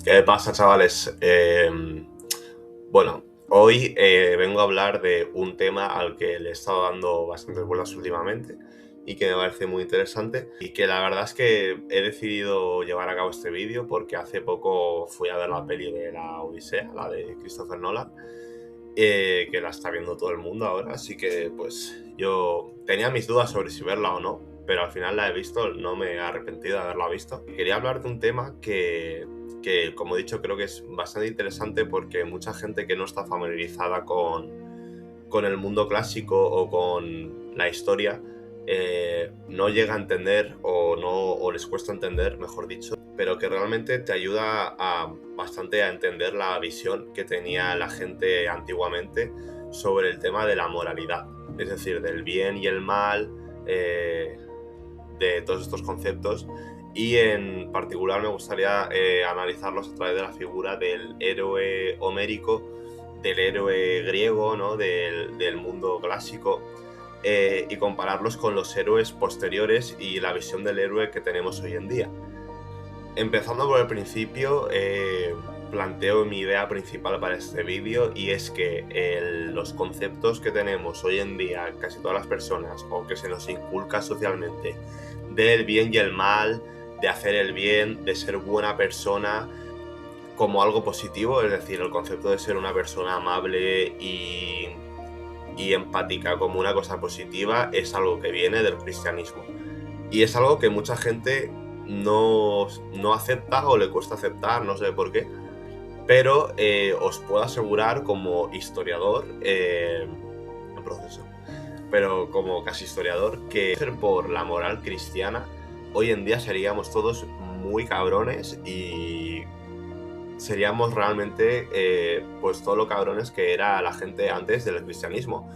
¿Qué pasa, chavales? Bueno, hoy vengo a hablar de un tema al que le he estado dando bastantes vueltas últimamente y que me parece muy interesante y que la verdad es que he decidido llevar a cabo este vídeo porque hace poco fui a ver la peli de la Odisea, la de Christopher Nolan, que la está viendo todo el mundo ahora, así que pues yo tenía mis dudas sobre si verla o no, pero al final la he visto, no me he arrepentido de haberla visto. Quería hablar de un tema que, como he dicho, creo que es bastante interesante porque mucha gente que no está familiarizada con el mundo clásico o con la historia no llega a entender o les cuesta entender, mejor dicho, pero que realmente te ayuda bastante a entender la visión que tenía la gente antiguamente sobre el tema de la moralidad, es decir, del bien y el mal, de todos estos conceptos, y en particular me gustaría analizarlos a través de la figura del héroe homérico, del héroe griego, ¿no? del mundo clásico, y compararlos con los héroes posteriores y la visión del héroe que tenemos hoy en día. Empezando por el principio, planteo mi idea principal para este vídeo, y es que los conceptos que tenemos hoy en día casi todas las personas, o que se nos inculca socialmente, del bien y el mal, de hacer el bien, de ser buena persona, como algo positivo, es decir, el concepto de ser una persona amable y empática como una cosa positiva, es algo que viene del cristianismo. Y es algo que mucha gente no acepta o le cuesta aceptar, no sé por qué. Pero os puedo asegurar como historiador, en proceso, pero como casi historiador, que por la moral cristiana, hoy en día seríamos todos muy cabrones y seríamos realmente pues todo lo cabrones que era la gente antes del cristianismo.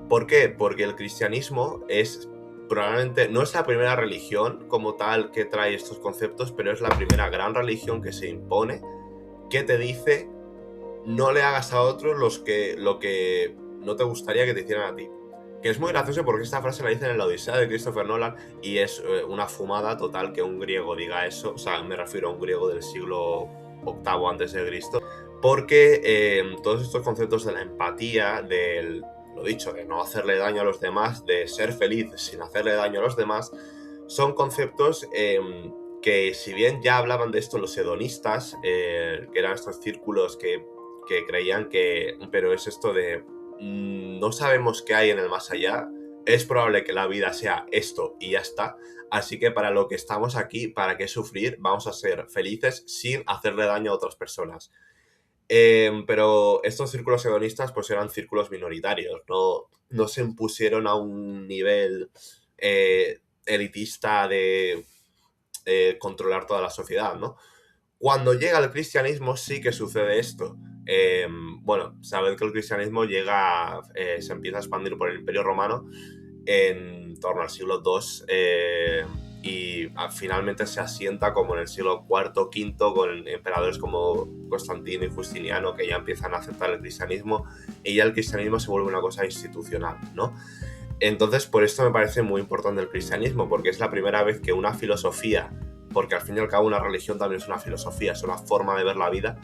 ¿Por qué? Porque el cristianismo es probablemente, no es la primera religión como tal que trae estos conceptos, pero es la primera gran religión que se impone, que te dice no le hagas a otros lo que no te gustaría que te hicieran a ti. Que es muy gracioso porque esta frase la dicen en la Odisea de Christopher Nolan y es una fumada total que un griego diga eso. O sea, me refiero a un griego del siglo VIII antes de Cristo, porque todos estos conceptos de la empatía, lo dicho, de no hacerle daño a los demás, de ser feliz sin hacerle daño a los demás, son conceptos que, si bien ya hablaban de esto los hedonistas, que eran estos círculos que creían que, pero es esto de no sabemos qué hay en el más allá, es probable que la vida sea esto y ya está, así que para lo que estamos aquí, ¿para qué sufrir? Vamos a ser felices sin hacerle daño a otras personas. Pero estos círculos hedonistas pues eran círculos minoritarios, no se impusieron a un nivel elitista de controlar toda la sociedad, ¿no? Cuando llega el cristianismo sí que sucede esto. Bueno, sabed que el cristianismo se empieza a expandir por el Imperio Romano en torno al siglo II, y finalmente se asienta como en el siglo IV, V, con emperadores como Constantino y Justiniano, que ya empiezan a aceptar el cristianismo, y ya el cristianismo se vuelve una cosa institucional, ¿no? Entonces, por esto me parece muy importante el cristianismo, porque es la primera vez que una filosofía, porque al fin y al cabo una religión también es una filosofía, es una forma de ver la vida,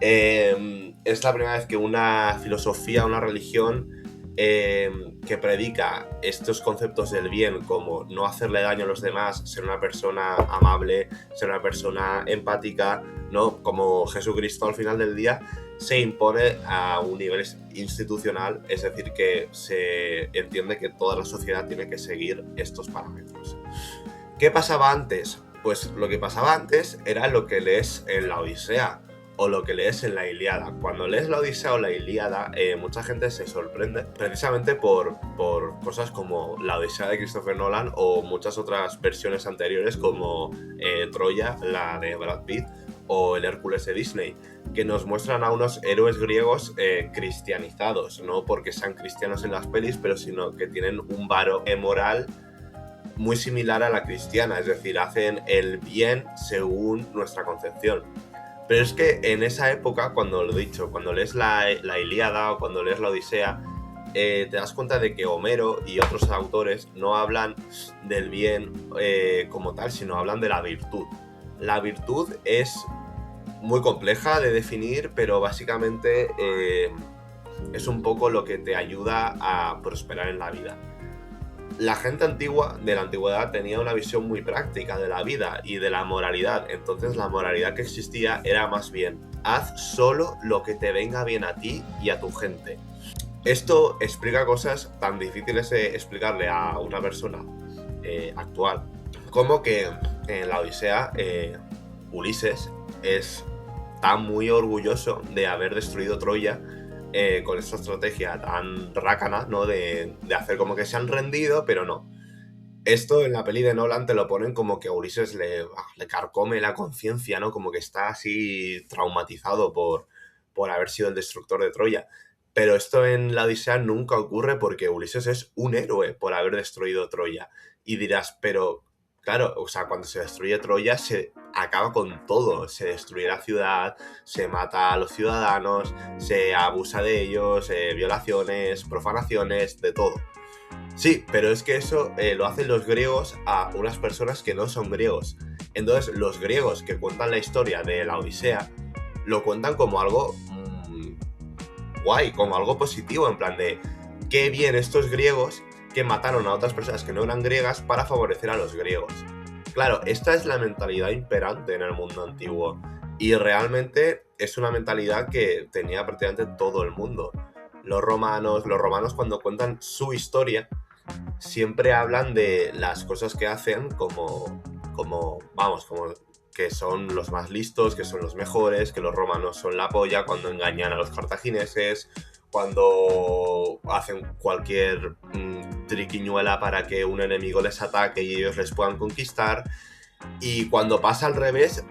es la primera vez que una filosofía, una religión que predica estos conceptos del bien, como no hacerle daño a los demás, ser una persona amable, ser una persona empática, ¿no? Como Jesucristo al final del día, se impone a un nivel institucional, es decir, que se entiende que toda la sociedad tiene que seguir estos parámetros. ¿Qué pasaba antes? Pues lo que pasaba antes era lo que lees en la Odisea o lo que lees en la Ilíada. Cuando lees la Odisea o la Ilíada, mucha gente se sorprende precisamente por cosas como la Odisea de Christopher Nolan o muchas otras versiones anteriores como Troya, la de Brad Pitt, o el Hércules de Disney, que nos muestran a unos héroes griegos cristianizados, no porque sean cristianos en las pelis, pero sino que tienen un varo moral muy similar a la cristiana, es decir, hacen el bien según nuestra concepción. Pero es que en esa época, cuando lo he dicho, cuando lees la Ilíada o cuando lees la Odisea, te das cuenta de que Homero y otros autores no hablan del bien como tal, sino hablan de la virtud. La virtud es muy compleja de definir, pero básicamente es un poco lo que te ayuda a prosperar en la vida. La gente antigua, de la antigüedad, tenía una visión muy práctica de la vida y de la moralidad. Entonces la moralidad que existía era más bien, haz solo lo que te venga bien a ti y a tu gente. Esto explica cosas tan difíciles de explicarle a una persona actual, como que en la Odisea Ulises está muy orgulloso de haber destruido Troya con esta estrategia tan rácana, ¿no? De hacer como que se han rendido, pero no. Esto en la peli de Nolan te lo ponen como que a Ulises le carcome la conciencia, ¿no? Como que está así traumatizado por haber sido el destructor de Troya. Pero esto en la Odisea nunca ocurre porque Ulises es un héroe por haber destruido Troya. Y dirás, pero claro, o sea, cuando se destruye Troya se acaba con todo. Se destruye la ciudad, se mata a los ciudadanos, se abusa de ellos, violaciones, profanaciones, de todo. Sí, pero es que eso lo hacen los griegos a unas personas que no son griegos. Entonces, los griegos que cuentan la historia de la Odisea lo cuentan como algo guay, como algo positivo, en plan de qué bien estos griegos que mataron a otras personas que no eran griegas para favorecer a los griegos. Claro, esta es la mentalidad imperante en el mundo antiguo y realmente es una mentalidad que tenía prácticamente todo el mundo. Los romanos cuando cuentan su historia siempre hablan de las cosas que hacen como que son los más listos, que son los mejores, que los romanos son la polla cuando engañan a los cartagineses, cuando hacen cualquier triquiñuela para que un enemigo les ataque y ellos les puedan conquistar. Y cuando pasa al revés,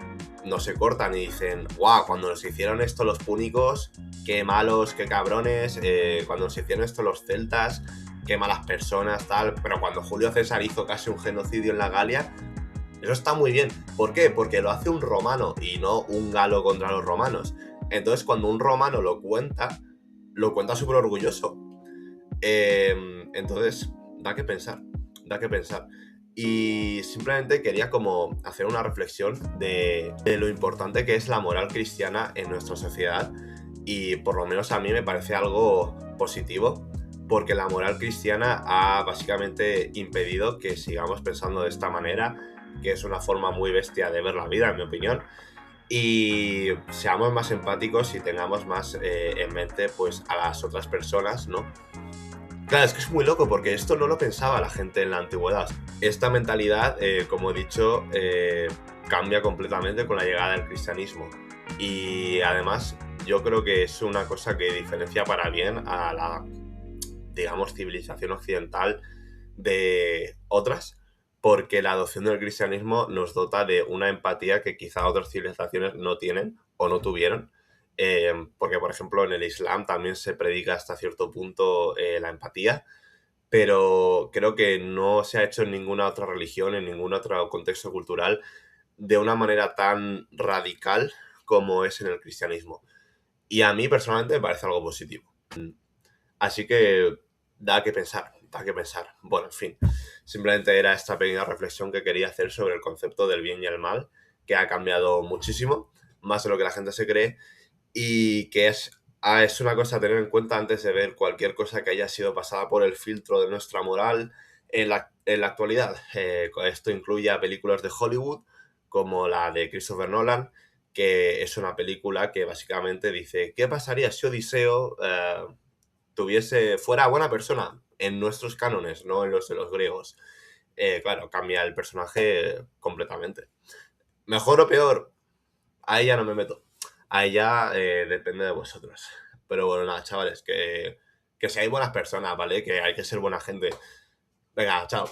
no se cortan y dicen, guau, cuando nos hicieron esto los púnicos, qué malos, qué cabrones, cuando nos hicieron esto los celtas, qué malas personas, tal. Pero cuando Julio César hizo casi un genocidio en la Galia, eso está muy bien. ¿Por qué? Porque lo hace un romano y no un galo contra los romanos. Entonces, cuando un romano lo cuenta súper orgulloso. Entonces, da que pensar. Y simplemente quería como hacer una reflexión de lo importante que es la moral cristiana en nuestra sociedad. Y por lo menos a mí me parece algo positivo, porque la moral cristiana ha básicamente impedido que sigamos pensando de esta manera, que es una forma muy bestia de ver la vida, en mi opinión, y seamos más empáticos y tengamos más en mente pues a las otras personas, ¿no? Claro, es que es muy loco porque esto no lo pensaba la gente en la antigüedad. Esta mentalidad, como he dicho, cambia completamente con la llegada del cristianismo. Y además, yo creo que es una cosa que diferencia para bien a la, digamos, civilización occidental de otras, porque la adopción del cristianismo nos dota de una empatía que quizá otras civilizaciones no tienen o no tuvieron. Porque, por ejemplo, en el Islam también se predica hasta cierto punto la empatía, pero creo que no se ha hecho en ninguna otra religión, en ningún otro contexto cultural, de una manera tan radical como es en el cristianismo. Y a mí personalmente me parece algo positivo. Así que da que pensar. Bueno, en fin, simplemente era esta pequeña reflexión que quería hacer sobre el concepto del bien y el mal, que ha cambiado muchísimo, más de lo que la gente se cree, y que es una cosa a tener en cuenta antes de ver cualquier cosa que haya sido pasada por el filtro de nuestra moral en la actualidad. Esto incluye a películas de Hollywood, como la de Christopher Nolan, que es una película que básicamente dice, ¿qué pasaría si Odiseo fuera buena persona en nuestros cánones, no en los de los griegos? Claro, cambia el personaje completamente. ¿Mejor o peor? Ahí ya no me meto. Ahí ya depende de vosotros. Pero bueno, nada, chavales, que seáis buenas personas, ¿vale? Que hay que ser buena gente. Venga, chao.